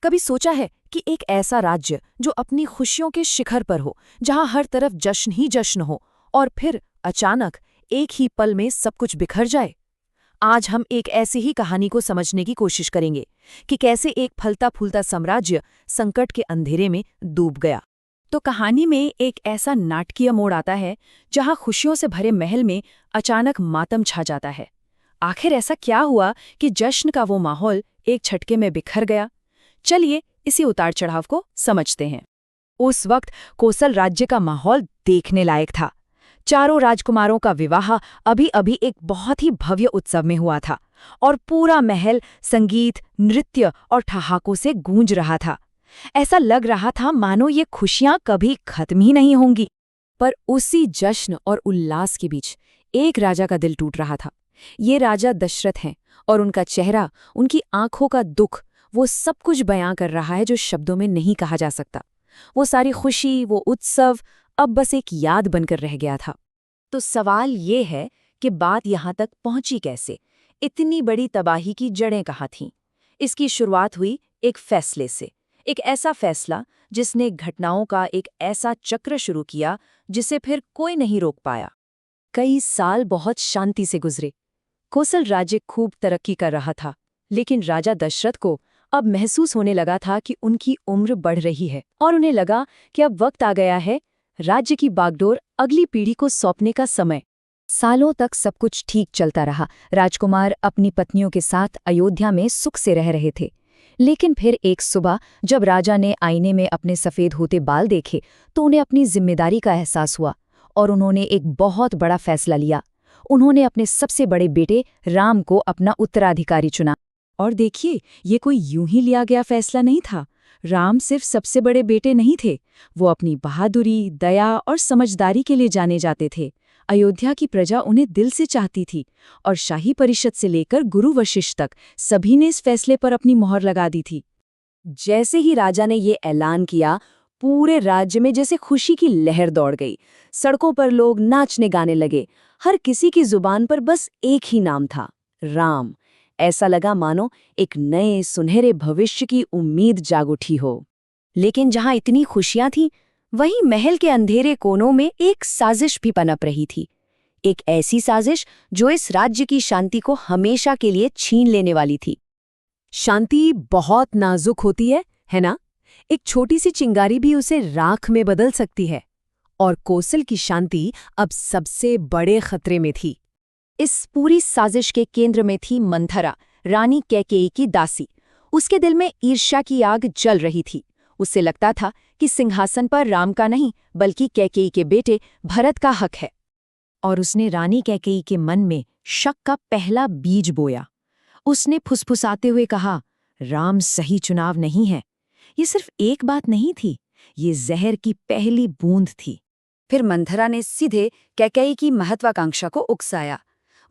कभी सोचा है कि एक ऐसा राज्य जो अपनी खुशियों के शिखर पर हो, जहां हर तरफ जश्न ही जश्न हो, और फिर अचानक एक ही पल में सब कुछ बिखर जाए? आज हम एक ऐसी ही कहानी को समझने की कोशिश करेंगे कि कैसे एक फलता फूलता साम्राज्य संकट के अंधेरे में डूब गया। तो कहानी में एक ऐसा नाटकीय मोड़ आता है जहां खुशियों से भरे महल में अचानक मातम छा जाता है। आखिर ऐसा क्या हुआ कि जश्न का वो माहौल एक झटके में बिखर गया? चलिए इसी उतार चढ़ाव को समझते हैं। उस वक्त कोसल राज्य का माहौल देखने लायक था। चारों राजकुमारों का विवाह अभी अभी एक बहुत ही भव्य उत्सव में हुआ था और पूरा महल संगीत, नृत्य और ठहाकों से गूंज रहा था। ऐसा लग रहा था मानो ये खुशियां कभी खत्म ही नहीं होंगी। पर उसी जश्न और उल्लास के बीच एक राजा का दिल टूट रहा था। ये राजा दशरथ हैं और उनका चेहरा, उनकी आंखों का दुख, वो सब कुछ बयां कर रहा है जो शब्दों में नहीं कहा जा सकता। वो सारी खुशी, वो उत्सव अब बस एक याद बनकर रह गया था। तो सवाल ये है कि बात यहाँ तक पहुंची कैसे? इतनी बड़ी तबाही की जड़ें कहाँ थीं? इसकी शुरुआत हुई एक फैसले से। एक ऐसा फैसला जिसने घटनाओं का एक ऐसा चक्र शुरू किया जिसे फिर कोई नहीं रोक पाया। कई साल बहुत शांति से गुजरे। कोसल राज्य खूब तरक्की कर रहा था, लेकिन राजा दशरथ को अब महसूस होने लगा था कि उनकी उम्र बढ़ रही है और उन्हें लगा कि अब वक्त आ गया है राज्य की बागडोर अगली पीढ़ी को सौंपने का समय। सालों तक सब कुछ ठीक चलता रहा। राजकुमार अपनी पत्नियों के साथ अयोध्या में सुख से रह रहे थे। लेकिन फिर एक सुबह जब राजा ने आईने में अपने सफ़ेद होते बाल देखे तो उन्हें अपनी जिम्मेदारी का एहसास हुआ और उन्होंने एक बहुत बड़ा फैसला लिया। उन्होंने अपने सबसे बड़े बेटे राम को अपना उत्तराधिकारी चुना। और देखिए, ये कोई यूं ही लिया गया फैसला नहीं था। राम सिर्फ सबसे बड़े बेटे नहीं थे, वो अपनी बहादुरी, दया और समझदारी के लिए जाने जाते थे। अयोध्या की प्रजा उन्हें दिल से चाहती थी और शाही परिषद से लेकर गुरु वशिष्ठ तक सभी ने इस फैसले पर अपनी मोहर लगा दी थी। जैसे ही राजा ने ये ऐलान किया, पूरे राज्य में जैसे खुशी की लहर दौड़ गई। सड़कों पर लोग नाचने गाने लगे। हर किसी की जुबान पर बस एक ही नाम था, राम। ऐसा लगा मानो एक नए सुनहरे भविष्य की उम्मीद जाग उठी हो। लेकिन जहां इतनी खुशियां थीं, वहीं महल के अंधेरे कोनों में एक साजिश भी पनप रही थी। एक ऐसी साजिश जो इस राज्य की शांति को हमेशा के लिए छीन लेने वाली थी। शांति बहुत नाजुक होती है ना? एक छोटी सी चिंगारी भी उसे राख में बदल सकती है। और कोसल की शांति अब सबसे बड़े खतरे में थी। इस पूरी साजिश के केंद्र में थी मंथरा, रानी कैकेयी की दासी। उसके दिल में ईर्ष्या की आग जल रही थी। उसे लगता था कि सिंहासन पर राम का नहीं बल्कि कैकेयी के बेटे भरत का हक है। और उसने रानी कैकेयी के मन में शक का पहला बीज बोया। उसने फुसफुसाते हुए कहा, राम सही चुनाव नहीं है। ये सिर्फ एक बात नहीं थी, ये जहर की पहली बूंद थी। फिर मंथरा ने सीधे कैकेयी की महत्वाकांक्षा को उकसाया।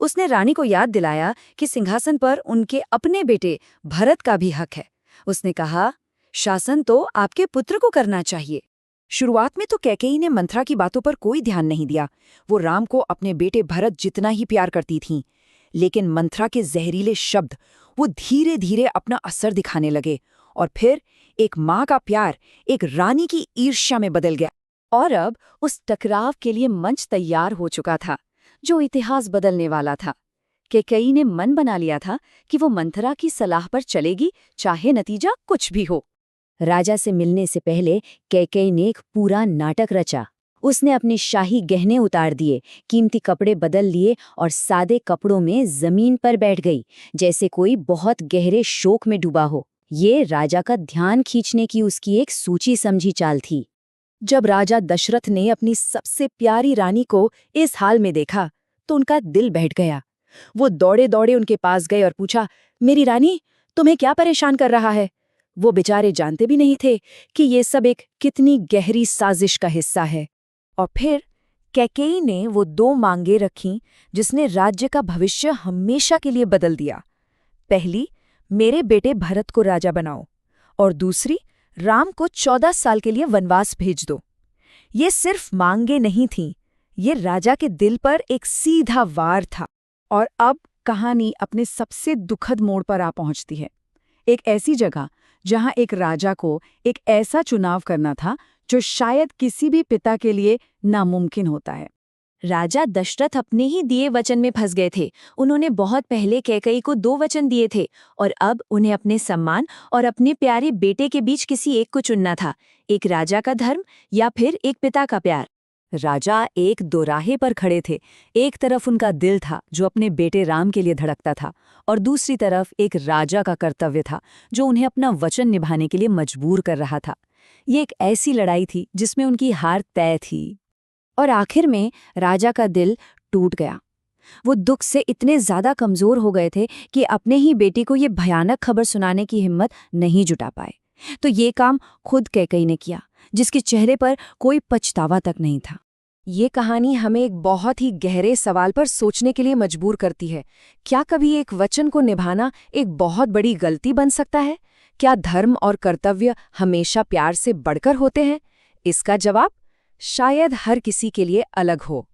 उसने रानी को याद दिलाया कि सिंहासन पर उनके अपने बेटे भरत का भी हक है। उसने कहा, शासन तो आपके पुत्र को करना चाहिए। शुरुआत में तो कैकेयी ने मंथरा की बातों पर कोई ध्यान नहीं दिया। वो राम को अपने बेटे भरत जितना ही प्यार करती थीं। लेकिन मंथरा के जहरीले शब्द वो धीरे धीरे अपना असर दिखाने लगे और फिर एक माँ का प्यार एक रानी की ईर्ष्या में बदल गया। और अब उस टकराव के लिए मंच तैयार हो चुका था जो इतिहास बदलने वाला था। कैकेयी ने मन बना लिया था कि वो मंथरा की सलाह पर चलेगी, चाहे नतीजा कुछ भी हो। राजा से मिलने से पहले कैकेयी ने एक पूरा नाटक रचा। उसने अपने शाही गहने उतार दिए, कीमती कपड़े बदल लिए और सादे कपड़ों में जमीन पर बैठ गई, जैसे कोई बहुत गहरे शोक में डूबा हो। ये राजा का ध्यान खींचने की उसकी एक सूची समझी चाल थी। जब राजा दशरथ ने अपनी सबसे प्यारी रानी को इस हाल में देखा तो उनका दिल बैठ गया। वो दौड़े दौड़े उनके पास गए और पूछा, मेरी रानी, तुम्हें क्या परेशान कर रहा है? वो बेचारे जानते भी नहीं थे कि ये सब एक कितनी गहरी साजिश का हिस्सा है। और फिर कैकेयी ने वो 2 मांगे रखीं जिसने राज्य का भविष्य हमेशा के लिए बदल दिया। पहली, मेरे बेटे भरत को राजा बनाओ, और दूसरी, राम को 14 साल के लिए वनवास भेज दो। ये सिर्फ मांगे नहीं थीं, ये राजा के दिल पर एक सीधा वार था। और अब कहानी अपने सबसे दुखद मोड़ पर आ पहुंचती है। एक ऐसी जगह जहां एक राजा को एक ऐसा चुनाव करना था जो शायद किसी भी पिता के लिए नामुमकिन होता है। राजा दशरथ अपने ही दिए वचन में फंस गए थे। उन्होंने बहुत पहले कैकेयी को 2 वचन दिए थे और अब उन्हें अपने सम्मान और अपने प्यारे बेटे के बीच किसी एक को चुनना था, एक राजा का धर्म या फिर एक पिता का प्यार। राजा एक दोराहे पर खड़े थे। एक तरफ उनका दिल था जो अपने बेटे राम के लिए धड़कता था, और दूसरी तरफ एक राजा का कर्तव्य था जो उन्हें अपना वचन निभाने के लिए मजबूर कर रहा था। ये एक ऐसी लड़ाई थी जिसमें उनकी हार तय थी। और आखिर में राजा का दिल टूट गया। वो दुख से इतने ज्यादा कमजोर हो गए थे कि अपने ही बेटी को ये भयानक खबर सुनाने की हिम्मत नहीं जुटा पाए। तो ये काम खुद कैकेयी ने किया, जिसके चेहरे पर कोई पछतावा तक नहीं था। ये कहानी हमें एक बहुत ही गहरे सवाल पर सोचने के लिए मजबूर करती है। क्या कभी एक वचन को निभाना एक बहुत बड़ी गलती बन सकता है? क्या धर्म और कर्तव्य हमेशा प्यार से बढ़कर होते हैं? इसका जवाब शायद हर किसी के लिए अलग हो।